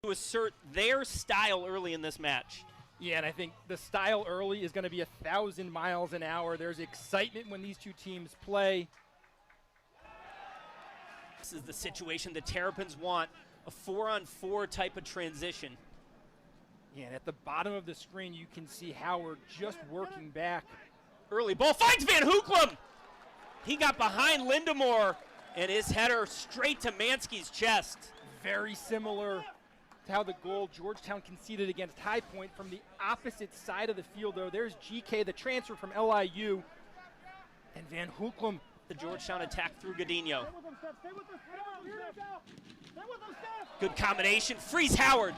to assert their style early in this match. Yeah, and I think the style early is going to be 1,000 miles an hour. There's excitement when these two teams play. This is the situation the Terrapins want, a 4-on-4 type of transition. Yeah, and at the bottom of the screen, you can see Howard just working back. Early ball finds Van Hoeklem. He got behind Lindemore, and his header straight to Mansky's chest. Very similar to how the goal Georgetown conceded against High Point from the opposite side of the field, though. There's GK, the transfer from LIU, and Van Hoeklem. The Georgetown attack through Godinho. Good combination, frees Howard.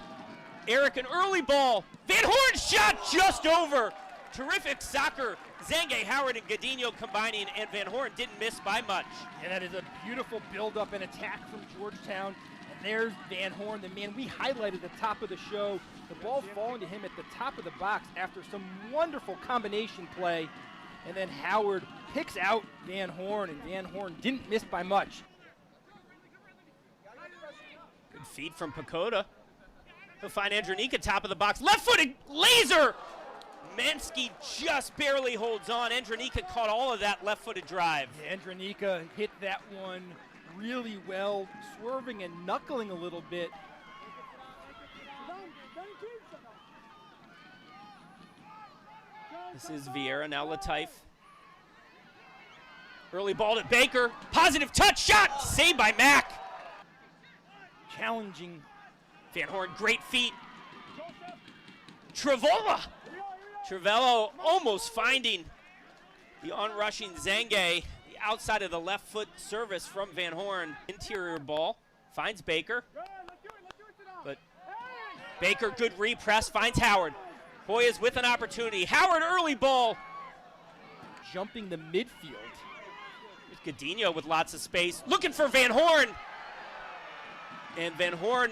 Eric, an early ball. Van Horn's shot just over. Terrific soccer. Zange, Howard, and Godinho combining, and Van Horn didn't miss by much. And that is a beautiful build-up and attack from Georgetown. And there's Van Horn, the man we highlighted at the top of the show. The ball falling to him at the top of the box after some wonderful combination play. And then Howard picks out Van Horn, and Van Horn didn't miss by much. Good feed from Pacoda. He'll find Andronika top of the box. Left-footed laser! Mansky just barely holds on. Andronika caught all of that left-footed drive. Yeah, Andronika hit that one really well, swerving and knuckling a little bit. This is Vieira, now Latif. Early ball to Baker. Positive touch shot, saved by Mack. Challenging. Van Horn, great feet. Trevello almost finding the onrushing Zange. The outside of the left foot service from Van Horn. Interior ball, finds Baker. But Baker, good repress, finds Howard. Hoyas with an opportunity. Howard, early ball. Jumping the midfield. Here's Godinho with lots of space. Looking for Van Horn. And Van Horn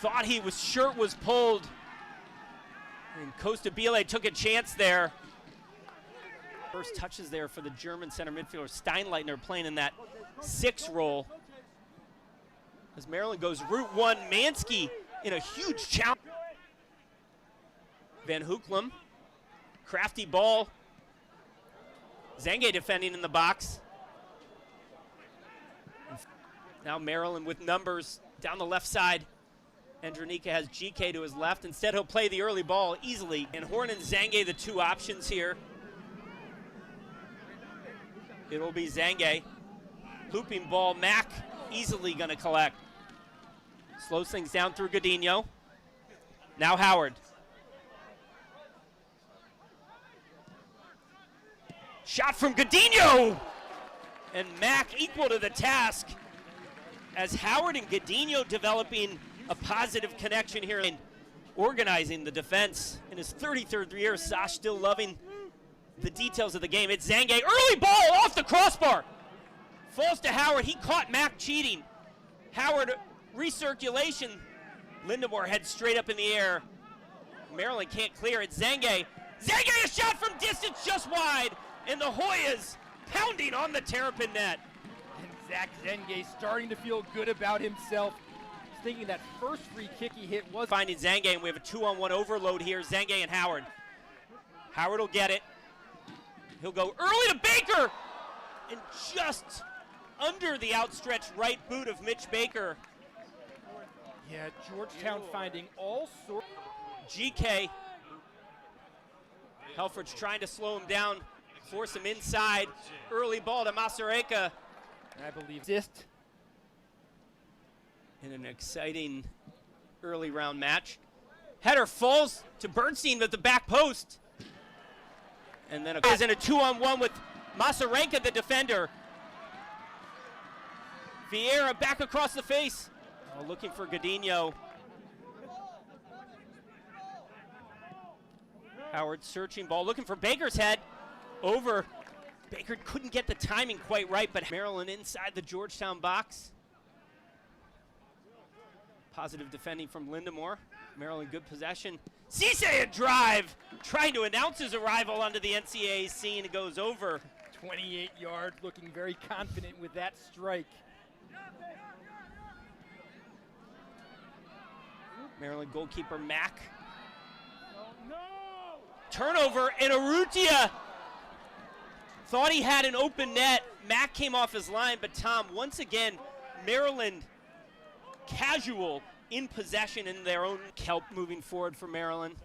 thought his shirt was pulled. And Costabile took a chance there. First touches there for the German center midfielder Steinleitner, playing in that 6 role. As Maryland goes route 1, Mansky in a huge challenge. Van Hoeklem, crafty ball. Zange defending in the box. Now Maryland with numbers down the left side. Andronika has GK to his left. Instead, he'll play the early ball easily. And Horn and Zange, the two options here. It'll be Zange. Looping ball, Mack easily gonna collect. Slows things down through Godinho. Now Howard. Shot from Godinho! And Mack equal to the task as Howard and Godinho developing a positive connection here and organizing the defense. In his 33rd year, Sash still loving the details of the game. It's Zange, early ball off the crossbar. Falls to Howard, he caught Mack cheating. Howard, recirculation. Lindemore heads straight up in the air. Maryland can't clear it, Zange. Zange, a shot from distance just wide. And the Hoyas pounding on the Terrapin net. And Zach Zange starting to feel good about himself. Thinking that first free kick he hit was finding Zange, and we have a 2-on-1 overload here. Zange and Howard. Howard will get it. He'll go early to Baker, and just under the outstretched right boot of Mitch Baker. Yeah, Georgetown finding all sorts. GK. Helfrich's trying to slow him down, force him inside. Early ball to Masareka. I believe assist. In an exciting early round match. Header falls to Bernstein at the back post. And then is in a 2-on-1 with Masarenka, the defender. Vieira back across the face. Oh, looking for Godinho. Howard searching ball, looking for Baker's head. Over. Baker couldn't get the timing quite right, but Maryland inside the Georgetown box. Positive defending from Lindemore. Maryland good possession. Cisse a drive, trying to announce his arrival onto the NCAA scene. It goes over. 28 yards, looking very confident with that strike. Maryland goalkeeper Mack. Turnover, and Urrutia thought he had an open net. Mack came off his line, but Tom, once again, Maryland casual in possession in their own. Kelp moving forward for Maryland.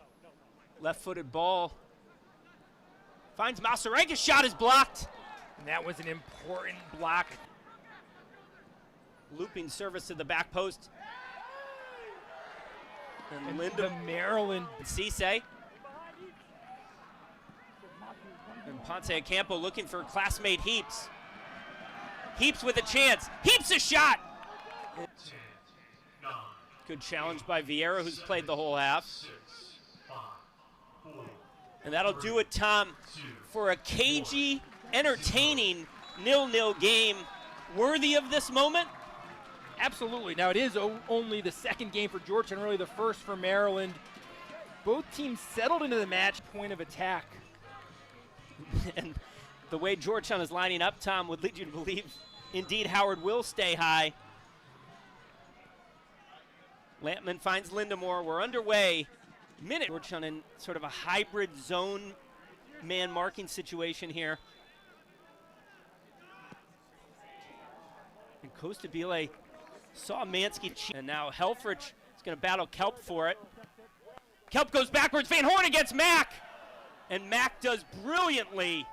Left-footed ball. Finds Masarenka's shot is blocked. And that was an important block. Looping service to the back post. And The Maryland. Cisse. And Ponce Ocampo looking for classmate Heaps. Heaps with a chance. Heaps a shot. Good challenge by Vieira, who's played the whole half. And that'll do it, Tom, for a cagey, entertaining 0-0 game. Worthy of this moment? Absolutely. Now, it is only the second game for Georgetown, really the first for Maryland. Both teams settled into the match point of attack. And the way Georgetown is lining up, Tom, would lead you to believe, indeed, Howard will stay high. Lampman finds Lindemore. We're underway. Georgetown in sort of a hybrid zone man marking situation here. And Costabile saw Mansky, and now Helfrich is going to battle Kelp for it. Kelp goes backwards. Van Horn against Mack. And Mack does brilliantly.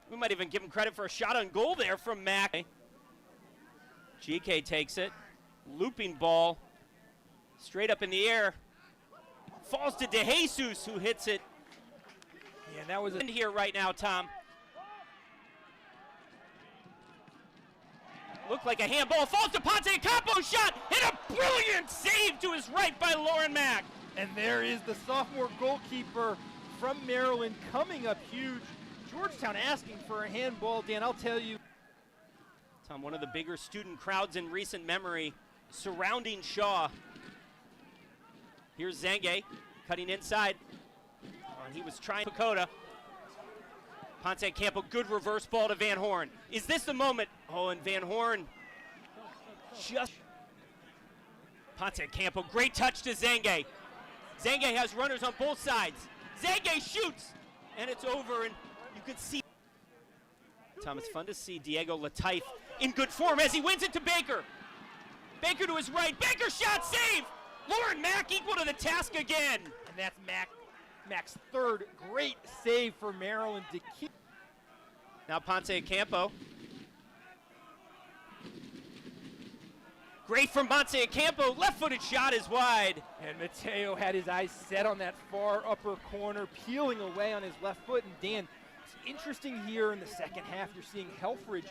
We might even give him credit for a shot on goal there from Mack. GK takes it. Looping ball. Straight up in the air. Falls to De Jesus, who hits it. Yeah, that was in here right now, Tom. Looked like a handball. Falls to Ponce Ocampo, shot, and a brilliant save to his right by Lauren Mack. And there is the sophomore goalkeeper from Maryland coming up huge. Georgetown asking for a handball. Dan, I'll tell you. Tom, one of the bigger student crowds in recent memory surrounding Shaw. Here's Zange cutting inside. He was trying Pacoda. Ponce Ocampo, good reverse ball to Van Horn. Is this the moment? Oh, and Van Horn just. Ponce Ocampo, great touch to Zange. Zange has runners on both sides. Zange shoots, and it's over, and you can see. Tom, it's fun to see Diego Lataif in good form as he wins it to Baker. Baker to his right. Baker shot, save! Lauren Mack equal to the task again. And that's Mack's third great save for Maryland to keep. Now Ponce Ocampo. Great from Ponce Ocampo. Left-footed shot is wide. And Mateo had his eyes set on that far upper corner, peeling away on his left foot. And Dan, it's interesting here in the second half. You're seeing Helfrich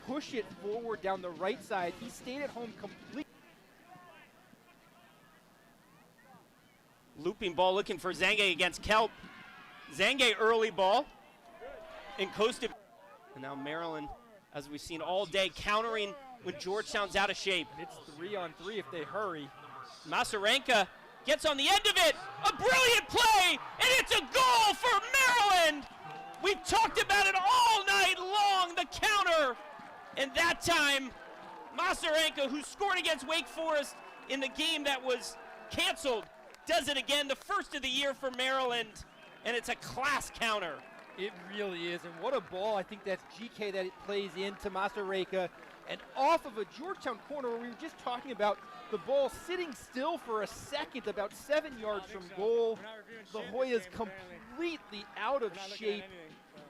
push it forward down the right side. He stayed at home completely. Looping ball looking for Zange against Kelp. Zange early ball. And Costa. And now Maryland, as we've seen all day, countering when Georgetown's out of shape. And it's 3-on-3 if they hurry. Masarenka gets on the end of it. A brilliant play, and it's a goal for Maryland. We've talked about it all night long, the counter. And that time, Masarenka, who scored against Wake Forest in the game that was canceled, does it again, the first of the year for Maryland, and it's a class counter. It really is, and what a ball. I think that's GK that it plays into Masarenka, and off of a Georgetown corner where we were just talking about the ball sitting still for a second, about 7 yards from goal. La Jolla's completely out of shape,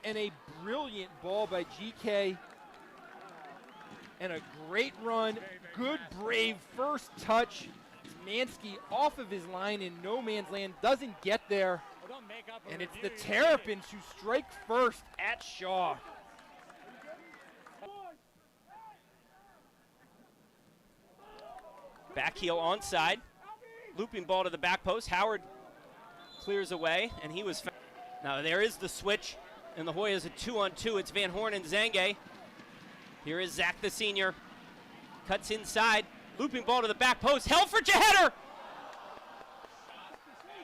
and a brilliant ball by GK. And a great run, good, brave first touch. Mansky off of his line in no man's land, doesn't get there. And it's the Terrapins who strike first at Shaw. Back heel onside. Looping ball to the back post. Howard clears away, and he was. Now there is the switch, and La Jolla's a 2-on-2. It's Van Horn and Zange. Here is Zach the senior. Cuts inside. Looping ball to the back post. Helfrich a header!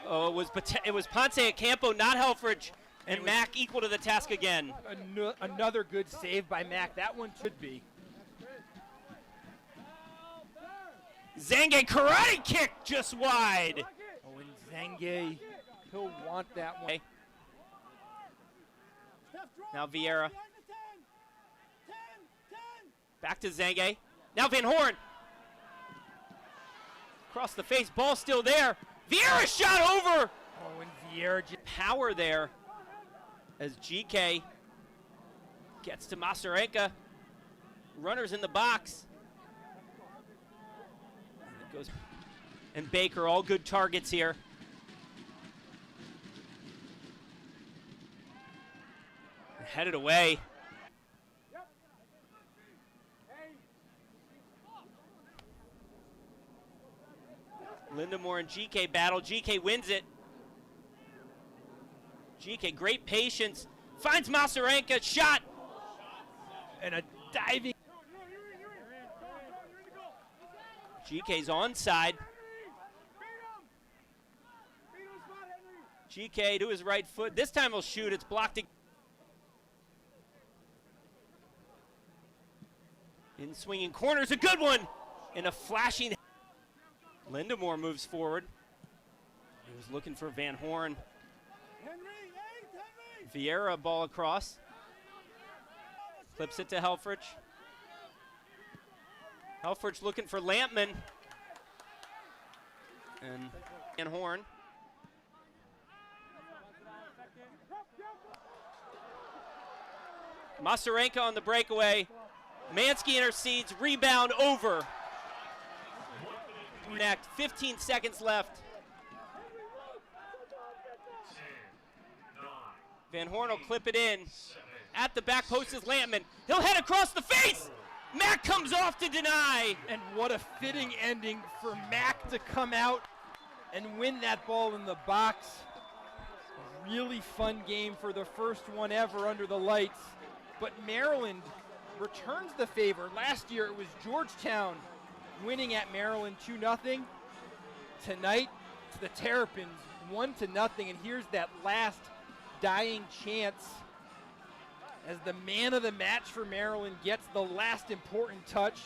Oh, it was Ponce Ocampo, not Helfrich. And Mack equal to the task again. Another good save by Mack. That one should be. Zange karate kick just wide. Oh, and Zange, he'll want that one. Okay. Now Vieira. Back to Zange. Now Van Horn. Across the face, ball still there. Vieira shot over. Oh, and Vieira power there as GK gets to Masarenka. Runners in the box. And it goes. And Baker, all good targets here. Headed away. Lindemore and GK battle. GK wins it. GK, great patience. Finds Masarenka, shot. And a diving. GK's onside. GK to his right foot. This time he'll shoot. It's blocked. In swinging corners, a good one. And a flashing. Lindemore moves forward. He was looking for Van Horn. Vieira, ball across. Flips it to Helfrich. Helfrich looking for Lampman. And Van Horn. Masarenka on the breakaway. Mansky intercedes, rebound over. Next, 15 seconds left. Van Horn will clip it in. At the back post is Lampman. He'll head across the face. Mack comes off to deny. And what a fitting ending for Mack to come out and win that ball in the box. A really fun game for the first one ever under the lights. But Maryland returns the favor. Last year it was Georgetown winning at Maryland 2-0. Tonight, it's the Terrapins 1-0. And here's that last dying chance as the man of the match for Maryland gets the last important touch.